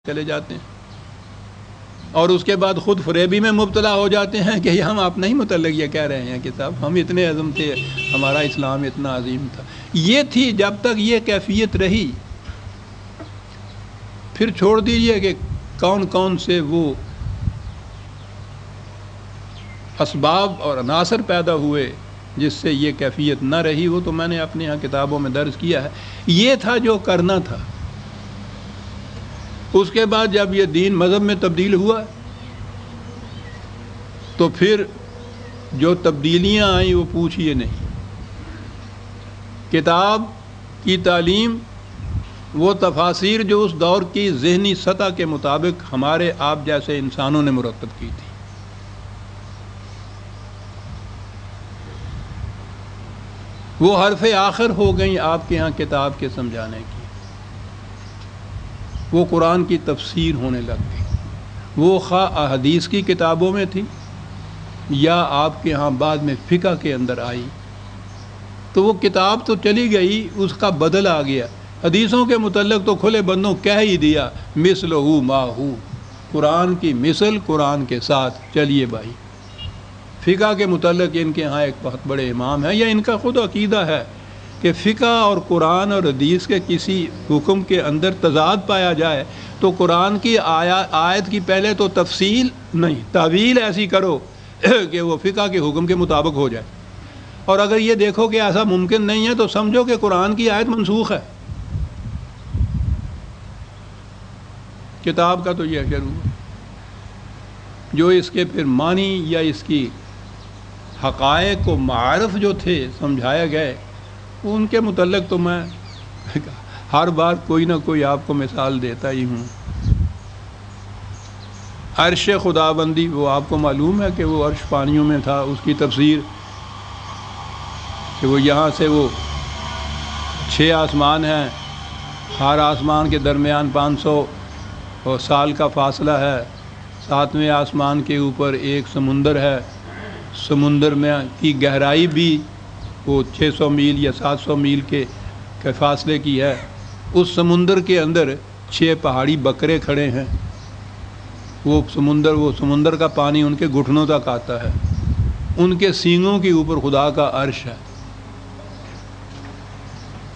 چلے جاتے ہیں اور اس کے بعد خود فریبی میں مبتلا ہو جاتے ہیں کہ ہم اپنا ہی متعلق یہ کہہ رہے ہیں کہ صاحب ہم اتنے عظم تھے، ہمارا اسلام اتنا عظیم تھا۔ یہ تھی جب تک یہ کیفیت رہی، پھر چھوڑ دیجئے کہ کون کون سے وہ اسباب اور عناصر پیدا ہوئے جس سے یہ کیفیت نہ رہی، وہ تو میں نے اپنے یہاں کتابوں میں درج کیا ہے۔ یہ تھا جو کرنا تھا۔ اس کے بعد جب یہ دین مذہب میں تبدیل ہوا تو پھر جو تبدیلیاں آئیں وہ پوچھئے نہیں۔ کتاب کی تعلیم وہ تفاسیر جو اس دور کی ذہنی سطح کے مطابق ہمارے آپ جیسے انسانوں نے مرتب کی تھی، وہ حرف آخر ہو گئیں آپ کے ہاں کتاب کے سمجھانے کی، وہ قرآن کی تفسیر ہونے لگ گئی، وہ خواہ احادیث کی کتابوں میں تھی یا آپ کے ہاں بعد میں فقہ کے اندر آئی، تو وہ کتاب تو چلی گئی، اس کا بدل آ گیا۔ حدیثوں کے متعلق تو کھلے بندوں کہہ ہی دیا مثلہ ما ہو، قرآن کی مثل قرآن کے ساتھ چلیے بھائی۔ فقہ کے متعلق ان کے ہاں ایک بہت بڑے امام ہیں، یا ان کا خود عقیدہ ہے کہ فقہ اور قرآن اور حدیث کے کسی حکم کے اندر تضاد پایا جائے تو قرآن کی آیت کی پہلے تو تفصیل نہیں، تعویل ایسی کرو کہ وہ فقہ کے حکم کے مطابق ہو جائے، اور اگر یہ دیکھو کہ ایسا ممکن نہیں ہے تو سمجھو کہ قرآن کی آیت منسوخ ہے۔ کتاب کا تو یہ شروع ہے۔ جو اس کے پھر معنی یا اس کی حقائق و معارف جو تھے سمجھائے گئے، ان کے متعلق تو میں ہر بار کوئی نہ کوئی آپ کو مثال دیتا ہی ہوں۔ عرش خداوندی، وہ آپ کو معلوم ہے کہ وہ عرش پانیوں میں تھا، اس کی تفسیر کہ وہ یہاں سے وہ 6 آسمان ہیں، ہر آسمان کے درمیان 500 سال کا فاصلہ ہے، 7ویں آسمان کے اوپر ایک سمندر ہے، سمندر میں کی گہرائی بھی وہ 600 میل یا 700 میل کے فاصلے کی ہے۔ اس سمندر کے اندر 6 پہاڑی بکرے کھڑے ہیں، وہ سمندر کا پانی ان کے گھٹنوں تک آتا ہے، ان کے سینگوں کے اوپر خدا کا عرش ہے۔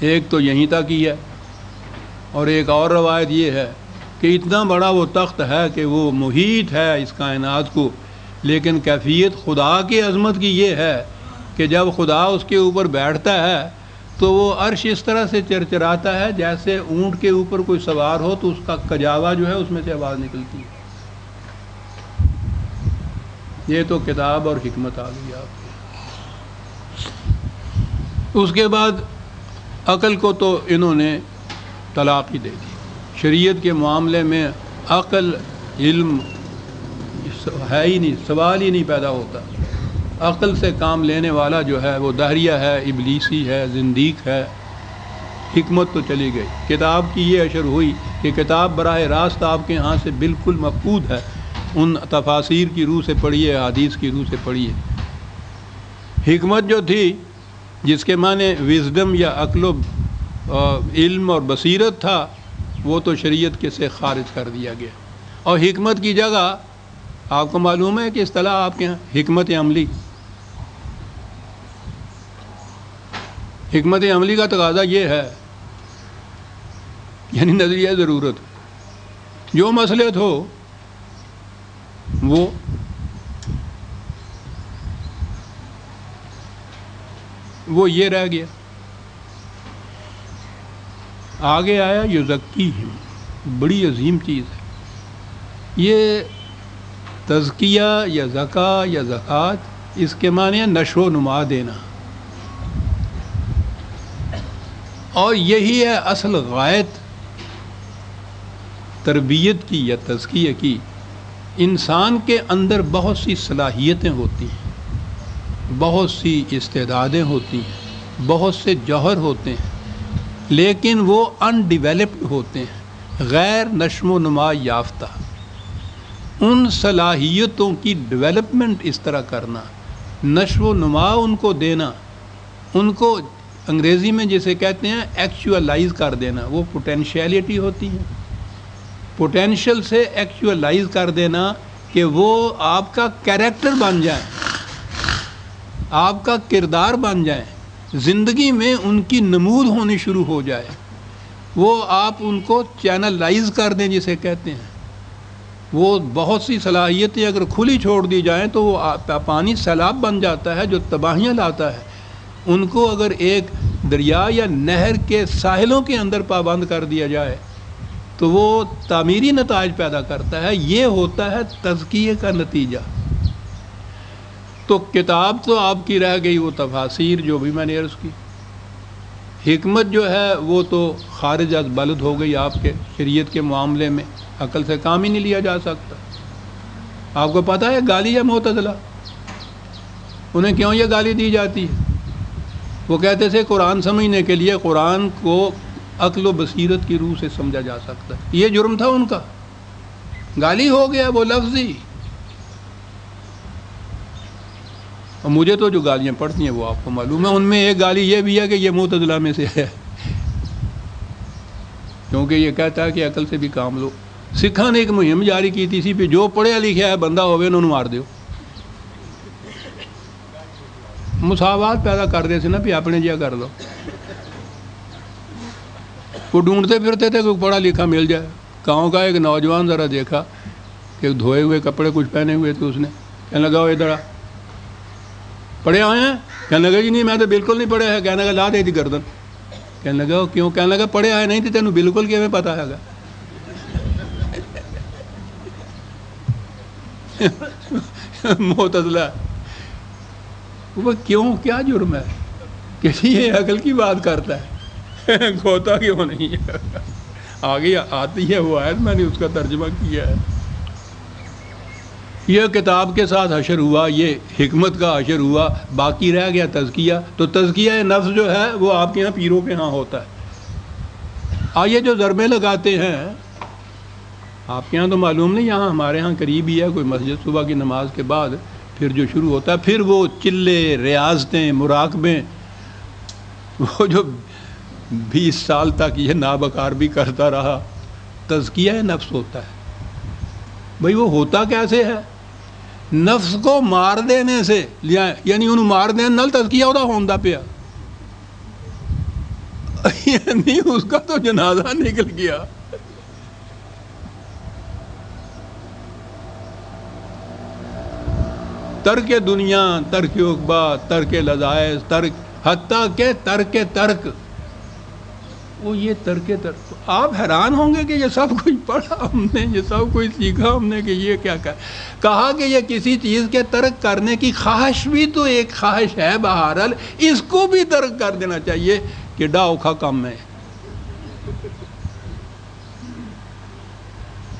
ایک تو یہیں تک ہی ہے، اور ایک اور روایت یہ ہے کہ اتنا بڑا وہ تخت ہے کہ وہ محیط ہے اس کائنات کو، لیکن کیفیت خدا کی عظمت کی یہ ہے کہ جب خدا اس کے اوپر بیٹھتا ہے تو وہ عرش اس طرح سے چرچراتا ہے جیسے اونٹ کے اوپر کوئی سوار ہو تو اس کا کجاوا جو ہے اس میں سے آواز نکلتی ہے۔ یہ تو کتاب اور حکمت آ گئی آپ کی۔ اس کے بعد عقل کو تو انہوں نے طلاق ہی دے دی۔ شریعت کے معاملے میں عقل علم ہے ہی نہیں، سوال ہی نہیں پیدا ہوتا۔ عقل سے کام لینے والا جو ہے وہ دہریہ ہے، ابلیسی ہے، زندیق ہے۔ حکمت تو چلی گئی۔ کتاب کی یہ اشر ہوئی کہ کتاب براہ راست آپ کے ہاں سے بالکل مفقود ہے، ان تفاسیر کی روح سے پڑھیے، حدیث کی روح سے پڑھیے۔ حکمت جو تھی جس کے معنی وزڈم یا عقل و علم اور بصیرت تھا، وہ تو شریعت کے سے خارج کر دیا گیا، اور حکمت کی جگہ آپ کو معلوم ہے کہ اصطلاح آپ کے یہاں حکمت عملی۔ حکمت عملی کا تقاضا یہ ہے، یعنی نظریہ ضرورت، جو مصلحت ہو وہ یہ رہ گیا۔ آگے آیا یزکیہم، بڑی عظیم چیز ہے یہ تزکیہ یا زکاة یا زکوٰۃ، اس کے معنی ہے نشو و نما دینا، اور یہی ہے اصل غایت تربیت کی یا تزکیہ کی۔ انسان کے اندر بہت سی صلاحیتیں ہوتی ہیں، بہت سی استعدادیں ہوتی ہیں، بہت سے جوہر ہوتے ہیں، لیکن وہ ان ڈیولپڈ ہوتے ہیں، غیر نشو و نما یافتہ۔ ان صلاحیتوں کی ڈیولپمنٹ اس طرح کرنا، نشو و نما ان کو دینا، ان کو انگریزی میں جسے کہتے ہیں ایکچوالائز کر دینا، وہ پوٹینشیلٹی ہوتی ہے۔ پوٹینشل سے ایکچولائز کر دینا کہ وہ آپ کا کیریکٹر بن جائیں، آپ کا کردار بن جائیں، زندگی میں ان کی نمود ہونی شروع ہو جائے، وہ آپ ان کو چینلائز کر دیں جسے کہتے ہیں۔ وہ بہت سی صلاحیتیں اگر کھلی چھوڑ دی جائیں تو وہ پانی سیلاب بن جاتا ہے جو تباہیاں لاتا ہے۔ ان کو اگر ایک دریا یا نہر کے ساحلوں کے اندر پابند کر دیا جائے تو وہ تعمیری نتائج پیدا کرتا ہے۔ یہ ہوتا ہے تزکیے کا نتیجہ۔ تو کتاب تو آپ کی رہ گئی وہ تفاسیر جو بھی میں نے عرض کی، حکمت جو ہے وہ تو خارج از بلد ہو گئی آپ کے شریعت کے معاملے میں، عقل سے کام ہی نہیں لیا جا سکتا۔ آپ کو پتہ ہے گالی ہے معتزلہ، انہیں کیوں یہ گالی دی جاتی ہے؟ وہ کہتے تھے قرآن سمجھنے کے لیے قرآن کو عقل و بصیرت کی روح سے سمجھا جا سکتا ہے۔ یہ جرم تھا ان کا، گالی ہو گیا وہ لفظی۔ اور مجھے تو جو گالیاں پڑتی ہیں وہ آپ کو معلوم ہے، ان میں ایک گالی یہ بھی ہے کہ یہ معتزلہ میں سے ہے، کیونکہ یہ کہتا ہے کہ عقل سے بھی کام لو۔ سکھاں نے ایک مہم جاری کی تھی اسی پہ، جو پڑھیا لکھا ہے بندہ ہوئے انہوں مار دیو، مساوات پیدا کر دے سے نا بھی اپنے جیا کر لو۔ وہ ڈھونڈتے پھرتے تھے کہ پڑھا لکھا مل جائے۔ گاؤں کا ایک نوجوان ذرا دیکھا کہ دھوئے ہوئے کپڑے کچھ پہنے ہوئے تھے، اس نے کہنے لگا وہ ادھر آ، پڑھے آئے ہیں؟ کہنے لگا جی نہیں میں تو بالکل نہیں پڑھے ہے۔ کہنے لگا لا دے دی گردن۔ کہنے لگا کیوں؟ کہنے لگا پڑھے آئے نہیں تھے تینوں بالکل کیویں پتہ ہے گا؟ معتزلہ وہ کیوں، کیا جرم ہے کہ یہ عقل کی بات کرتا ہے؟ کھوتا کیوں نہیں ہے؟ آگے آتی ہے وہ آیت، میں نے اس کا ترجمہ کیا ہے۔ یہ کتاب کے ساتھ حشر ہوا، یہ حکمت کا حشر ہوا، باقی رہ گیا تزکیہ۔ تو تزکیہ نفس جو ہے وہ آپ کے یہاں پیروں کے ہاں ہوتا ہے۔ یہ جو ضربیں لگاتے ہیں آپ کے یہاں تو معلوم نہیں، یہاں ہمارے ہاں قریب ہی ہے کوئی مسجد، صبح کی نماز کے بعد پھر جو شروع ہوتا ہے، پھر وہ چلے، ریاضتیں، مراقبیں، وہ جو 20 سال تک یہ نابکار بھی کرتا رہا، تزکیہ نفس ہوتا ہے۔ بھئی وہ ہوتا کیسے ہے؟ نفس کو مار دینے سے، یعنی انہوں مار دینے نال تزکیہ ہوتا ہوندا پیا، یعنی اس کا تو جنازہ نکل گیا۔ ترک دنیا، ترک عقبہ، ترک لذائذ، ترک حتیٰ کہ ترک وہ یہ ترک آپ حیران ہوں گے کہ یہ سب کچھ پڑھا ہم نے، یہ سب کچھ سیکھا ہم نے کہ یہ کیا کہا کہ یہ کسی چیز کے ترک کرنے کی خواہش بھی تو ایک خواہش ہے، بہرحال اس کو بھی ترک کر دینا چاہیے کہ ڈاؤکھا کم ہے۔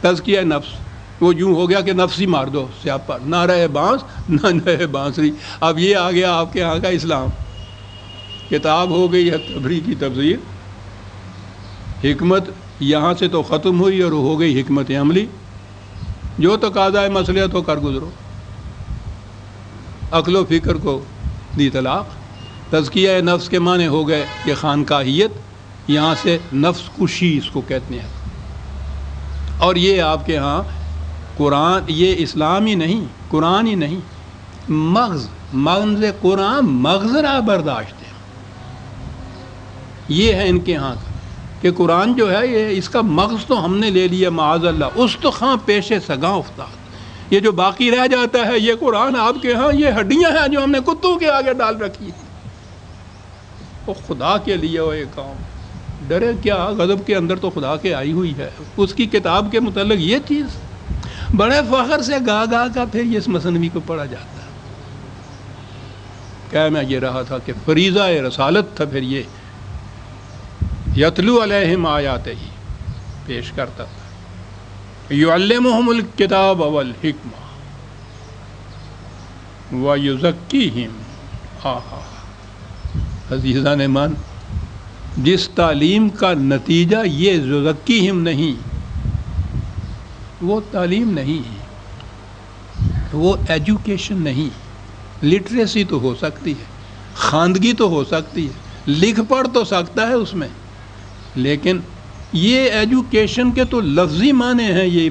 تزکیہ نفس وہ یوں ہو گیا کہ نفس ہی مار دو سیاپا، نہ رہے بانس نہ رہے بانسری۔ اب یہ آ گیا آپ کے یہاں کا اسلام، کتاب ہو گئی ہے تبری کی تفسیر، حکمت یہاں سے تو ختم ہوئی اور ہو گئی حکمت عملی، جو تقاضا مصلحت ہو کر گزرو، عقل و فکر کو دی طلاق۔ تزکیہ نفس کے معنی ہو گئے کہ خانقاہیت، یہاں سے نفس کشی اس کو کہتے ہیں۔ اور یہ آپ کے ہاں قرآن، یہ اسلام ہی نہیں، قرآن ہی نہیں، مغز قرآن مغز را برداشت ہے، یہ ہے ان کے ہاں کا کہ قرآن جو ہے یہ اس کا مغز تو ہم نے لے لیا معاذ اللہ، استخوان پیش سگاں افتاد، یہ جو باقی رہ جاتا ہے یہ قرآن آپ کے ہاں یہ ہڈیاں ہیں جو ہم نے کتوں کے آگے ڈال رکھی ہیں۔ وہ خدا کے لیے وہ یہ کام ڈرے کیا، غضب کے اندر تو خدا کے آئی ہوئی ہے، اس کی کتاب کے متعلق یہ چیز بڑے فخر سے گا کا پھر یہ اس مثنوی کو پڑھا جاتا ہے۔ کیا میں یہ رہا تھا کہ فریضہ رسالت تھا، پھر یہ یتلو علیہم آیاتہ ہی پیش کرتا تھا، یعلمہم الکتاب والحکمہ ویزکیہم۔ عزیزان من، جس تعلیم کا نتیجہ یہ یزکیہم نہیں، وہ تعلیم نہیں ہے، وہ ایجوکیشن نہیں۔ لٹریسی تو ہو سکتی ہے، خواندگی تو ہو سکتی ہے، لکھ پڑھ تو سکتا ہے اس میں، لیکن یہ ایجوکیشن کے تو لفظی معنی ہیں یہ